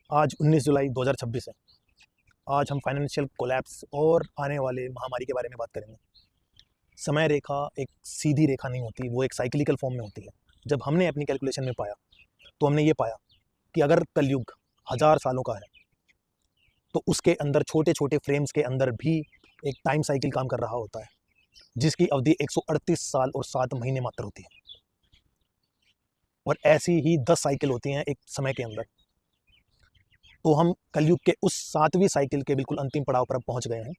आज 19 जुलाई 2026 है। आज हम फाइनेंशियल कोलैप्स और आने वाले महामारी के बारे में बात करेंगे। समय रेखा एक सीधी रेखा नहीं होती, वो एक साइक्लिकल फॉर्म में होती है। जब हमने अपनी कैलकुलेशन में पाया तो हमने ये पाया कि अगर कलयुग 1000 सालों का है तो उसके अंदर छोटे छोटे फ्रेम्स के अंदर भी एक टाइम साइकिल काम कर रहा होता है, जिसकी अवधि 138 साल और 7 महीने मात्र होती है। और ऐसी ही 10 साइकिल होती हैं एक समय के अंदर। तो हम कलयुग के उस 7वीं साइकिल के बिल्कुल अंतिम पड़ाव पर पहुंच गए हैं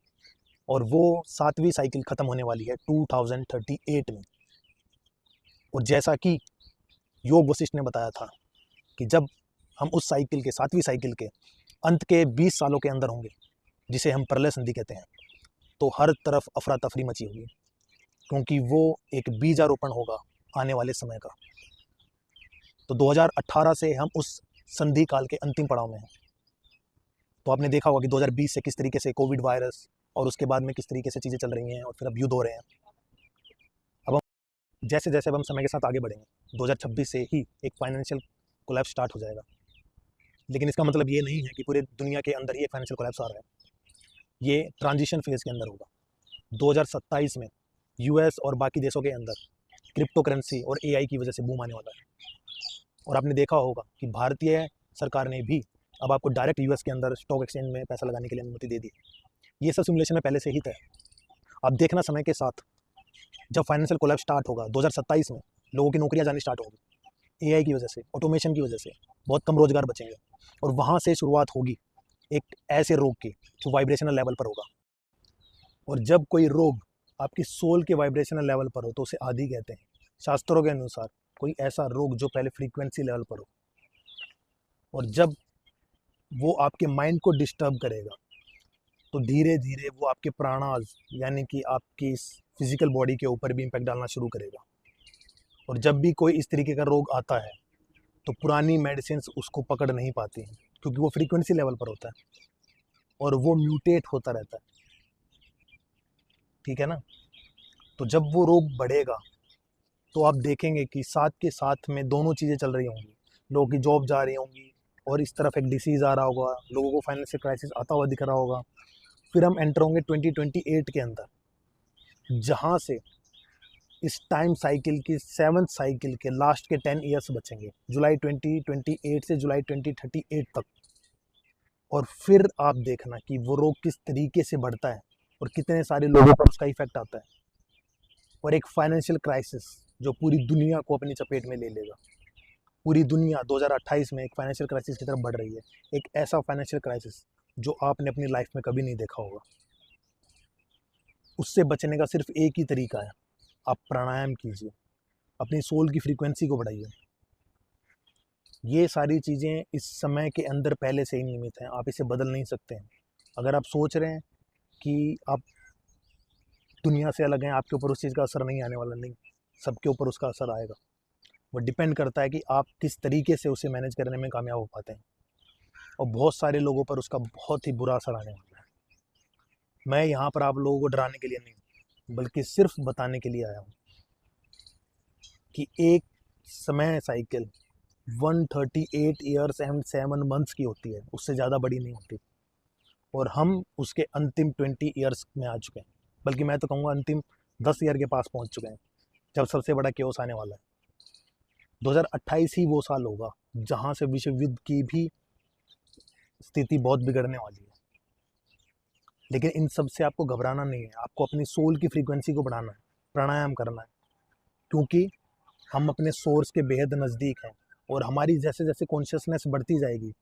और वो 7वीं साइकिल ख़त्म होने वाली है 2038 में। और जैसा कि योग वशिष्ठ ने बताया था कि जब हम उस साइकिल के 7वीं साइकिल के अंत के 20 सालों के अंदर होंगे, जिसे हम प्रलय संधि कहते हैं, तो हर तरफ अफरा तफरी मची होगी, क्योंकि वो एक बीजारोपण होगा आने वाले समय का। तो 2018 से हम उस संधि काल के अंतिम पड़ाव में हैं। तो आपने देखा होगा कि 2020 से किस तरीके से कोविड वायरस और उसके बाद में किस तरीके से चीज़ें चल रही हैं और फिर अब युद्ध हो रहे हैं। अब हम जैसे जैसे अब हम समय के साथ आगे बढ़ेंगे, 2026 से ही एक फाइनेंशियल कोलैप्स स्टार्ट हो जाएगा। लेकिन इसका मतलब ये नहीं है कि पूरे दुनिया के अंदर ही एक फाइनेंशियल कोलैप्स आ रहा है। ये ट्रांजिशन फेज़ के अंदर होगा। 2027 में यूएस और बाकी देशों के अंदर क्रिप्टो करेंसी और एआई की वजह से बूम आने वाला है। और आपने देखा होगा कि भारतीय सरकार ने भी अब आपको डायरेक्ट यूएस के अंदर स्टॉक एक्सचेंज में पैसा लगाने के लिए अनुमति दे दी। ये सब सिमुलेशन में पहले से ही तय है। अब देखना समय के साथ जब फाइनेंशियल कोलैप्स स्टार्ट होगा 2027 में, लोगों की नौकरियां जानी स्टार्ट होगी एआई की वजह से, ऑटोमेशन की वजह से। बहुत कम रोजगार बचेंगे और वहाँ से शुरुआत होगी एक ऐसे रोग की जो वाइब्रेशनल लेवल पर होगा। और जब कोई रोग आपकी सोल के वाइब्रेशनल लेवल पर हो तो उसे आदि कहते हैं। शास्त्रों के अनुसार कोई ऐसा रोग जो पहले फ्रीक्वेंसी लेवल पर हो, और जब वो आपके माइंड को डिस्टर्ब करेगा तो धीरे धीरे वो आपके प्राणाज यानी कि आपकी फिजिकल बॉडी के ऊपर भी इम्पैक्ट डालना शुरू करेगा। और जब भी कोई इस तरीके का रोग आता है तो पुरानी मेडिसिन उसको पकड़ नहीं पाती हैं, क्योंकि वो फ्रीक्वेंसी लेवल पर होता है और वो म्यूटेट होता रहता है। ठीक है ना। तो जब वो रोग बढ़ेगा तो आप देखेंगे कि साथ के साथ में दोनों चीज़ें चल रही होंगी। लोगों की जॉब जा रही होंगी और इस तरफ एक डिसीज़ आ रहा होगा, लोगों को फाइनेंशियल क्राइसिस आता हुआ दिख रहा होगा। फिर हम एंटर होंगे 2028 के अंदर, जहाँ से इस टाइम साइकिल की 7th साइकिल के लास्ट के 10 ईयर्स बचेंगे, जुलाई 2028 से जुलाई 2038 तक। और फिर आप देखना कि वो रोग किस तरीके से बढ़ता है और कितने सारे लोगों पर उसका इफेक्ट आता है, और एक फाइनेंशियल क्राइसिस जो पूरी दुनिया को अपनी चपेट में ले लेगा। पूरी दुनिया 2028 में एक फाइनेंशियल क्राइसिस की तरफ बढ़ रही है, एक ऐसा फाइनेंशियल क्राइसिस जो आपने अपनी लाइफ में कभी नहीं देखा होगा। उससे बचने का सिर्फ एक ही तरीका है, आप प्राणायाम कीजिए, अपनी सोल की फ्रीक्वेंसी को बढ़ाइए। ये सारी चीज़ें इस समय के अंदर पहले से ही नियमित हैं, आप इसे बदल नहीं सकते हैं। अगर आप सोच रहे हैं कि आप दुनिया से अलग हैं, आपके ऊपर उस चीज़ का असर नहीं आने वाला, नहीं, सबके ऊपर उसका असर आएगा। वो डिपेंड करता है कि आप किस तरीके से उसे मैनेज करने में कामयाब हो पाते हैं। और बहुत सारे लोगों पर उसका बहुत ही बुरा असर आने वाला है। मैं यहाँ पर आप लोगों को डराने के लिए नहीं, बल्कि सिर्फ बताने के लिए आया हूँ कि एक समय साइकिल 138 ईयर्स एंड 7 मंथ्स की होती है, उससे ज़्यादा बड़ी नहीं होती। और हम उसके अंतिम 20 ईयर्स में आ चुके हैं, बल्कि मैं तो कहूँगा अंतिम 10 ईयर के पास पहुँच चुके हैं, जब सबसे बड़ा केओस आने वाला है। 2028 ही वो साल होगा जहाँ से विश्व युद्ध की भी स्थिति बहुत बिगड़ने वाली है। लेकिन इन सब से आपको घबराना नहीं है, आपको अपनी सोल की फ्रीक्वेंसी को बढ़ाना है, प्राणायाम करना है, क्योंकि हम अपने सोर्स के बेहद नज़दीक हैं। और हमारी जैसे जैसे कॉन्शियसनेस बढ़ती जाएगी,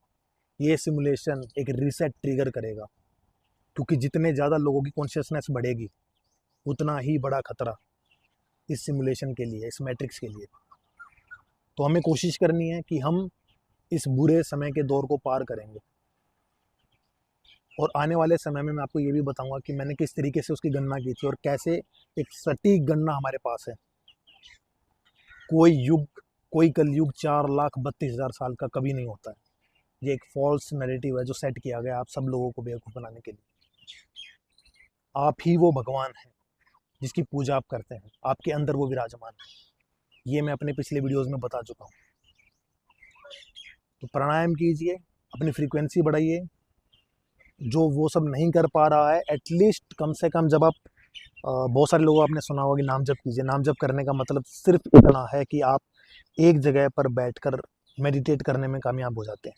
ये सिमुलेशन एक रीसेट ट्रिगर करेगा, क्योंकि जितने ज़्यादा लोगों की कॉन्शियसनेस बढ़ेगी उतना ही बड़ा खतरा इस सिमुलेशन के लिए, इस मैट्रिक्स के लिए। तो हमें कोशिश करनी है कि हम इस बुरे समय के दौर को पार करेंगे। और आने वाले समय में मैं आपको ये भी बताऊंगा कि मैंने किस तरीके से उसकी गणना की थी और कैसे एक सटीक गणना हमारे पास है। कोई कलयुग 4,32,000 साल का कभी नहीं होता है। ये एक फॉल्स नैरेटिव है जो सेट किया गया आप सब लोगों को बेवकूफ़ बनाने के लिए। आप ही वो भगवान हैं जिसकी पूजा आप करते हैं, आपके अंदर वो विराजमान है। ये मैं अपने पिछले वीडियोज़ में बता चुका हूँ। तो प्राणायाम कीजिए, अपनी फ्रीक्वेंसी बढ़ाइए। जो वो सब नहीं कर पा रहा है, एटलीस्ट कम से कम जब आप बहुत सारे लोगों आपने सुना होगा कि नाम जप कीजिए। नाम जप करने का मतलब सिर्फ इतना है कि आप एक जगह पर बैठकर मेडिटेट करने में कामयाब हो जाते हैं।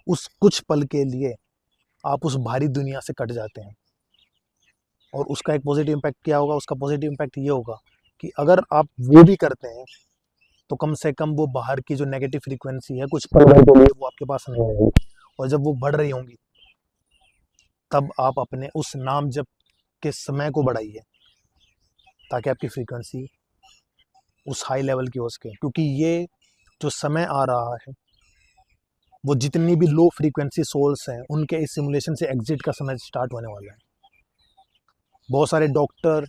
उस कुछ पल के लिए आप उस भारी दुनिया से कट जाते हैं, और उसका एक पॉजिटिव इम्पैक्ट क्या होगा? उसका पॉजिटिव इम्पैक्ट ये होगा कि अगर आप वो भी करते हैं तो कम से कम वो बाहर की जो नेगेटिव फ्रीक्वेंसी है कुछ पल भर के लिए वो आपके पास नहीं आएगी, और जब वो बढ़ रही होंगी तब आप अपने उस नाम जप के समय को बढ़ाइए, ताकि आपकी फ्रीक्वेंसी उस हाई लेवल की हो सके। क्योंकि ये जो समय आ रहा है, वो जितनी भी लो फ्रीक्वेंसी सोल्स हैं उनके इस सिमुलेशन से एग्जिट का समय स्टार्ट होने वाला है। बहुत सारे डॉक्टर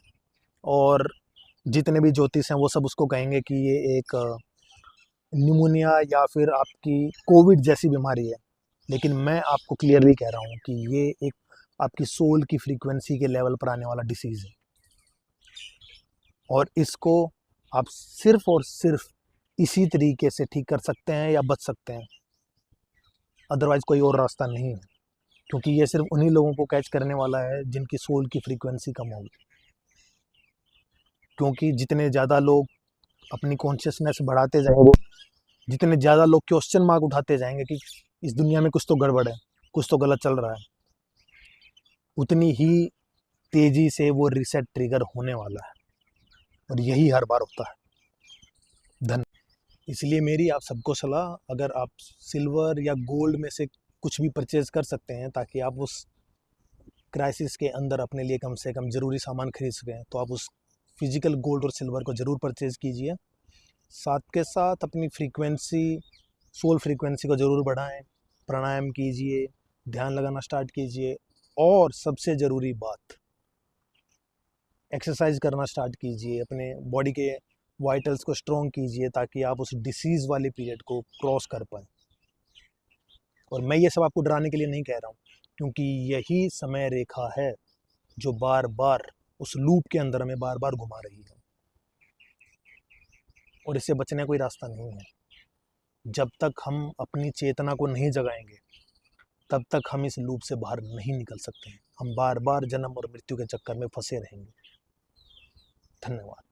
और जितने भी ज्योतिष हैं वो सब उसको कहेंगे कि ये एक निमोनिया या फिर आपकी कोविड जैसी बीमारी है, लेकिन मैं आपको क्लियरली कह रहा हूँ कि ये एक आपकी सोल की फ्रीक्वेंसी के लेवल पर आने वाला डिसीज़ है, और इसको आप सिर्फ और सिर्फ इसी तरीके से ठीक कर सकते हैं या बच सकते हैं। अदरवाइज़ कोई और रास्ता नहीं है, क्योंकि ये सिर्फ उन्हीं लोगों को कैच करने वाला है जिनकी सोल की फ्रीक्वेंसी कम होगी। क्योंकि जितने ज़्यादा लोग अपनी कॉन्शियसनेस बढ़ाते जाएंगे, जितने ज़्यादा लोग क्वेश्चन मार्क उठाते जाएंगे कि इस दुनिया में कुछ तो गड़बड़ है, कुछ तो गलत चल रहा है, उतनी ही तेज़ी से वो रीसेट ट्रिगर होने वाला है, और यही हर बार होता है। इसलिए मेरी आप सबको सलाह, अगर आप सिल्वर या गोल्ड में से कुछ भी परचेज़ कर सकते हैं ताकि आप उस क्राइसिस के अंदर अपने लिए कम से कम ज़रूरी सामान खरीद सकें, तो आप उस फिजिकल गोल्ड और सिल्वर को ज़रूर परचेज़ कीजिए। साथ के साथ अपनी फ्रीक्वेंसी, सोल फ्रीक्वेंसी को ज़रूर बढ़ाएं, प्राणायाम कीजिए, ध्यान लगाना स्टार्ट कीजिए, और सबसे ज़रूरी बात, एक्सरसाइज करना स्टार्ट कीजिए, अपने बॉडी के वाइटल्स को स्ट्रॉन्ग कीजिए ताकि आप उस डिसीज़ वाले पीरियड को क्रॉस कर पाएँ। और मैं ये सब आपको डराने के लिए नहीं कह रहा हूँ, क्योंकि यही समय रेखा है जो बार बार उस लूप के अंदर हमें बार बार घुमा रही है, और इससे बचने का कोई रास्ता नहीं है। जब तक हम अपनी चेतना को नहीं जगाएंगे तब तक हम इस लूप से बाहर नहीं निकल सकते हैं। हम बार बार जन्म और मृत्यु के चक्कर में फंसे रहेंगे। धन्यवाद।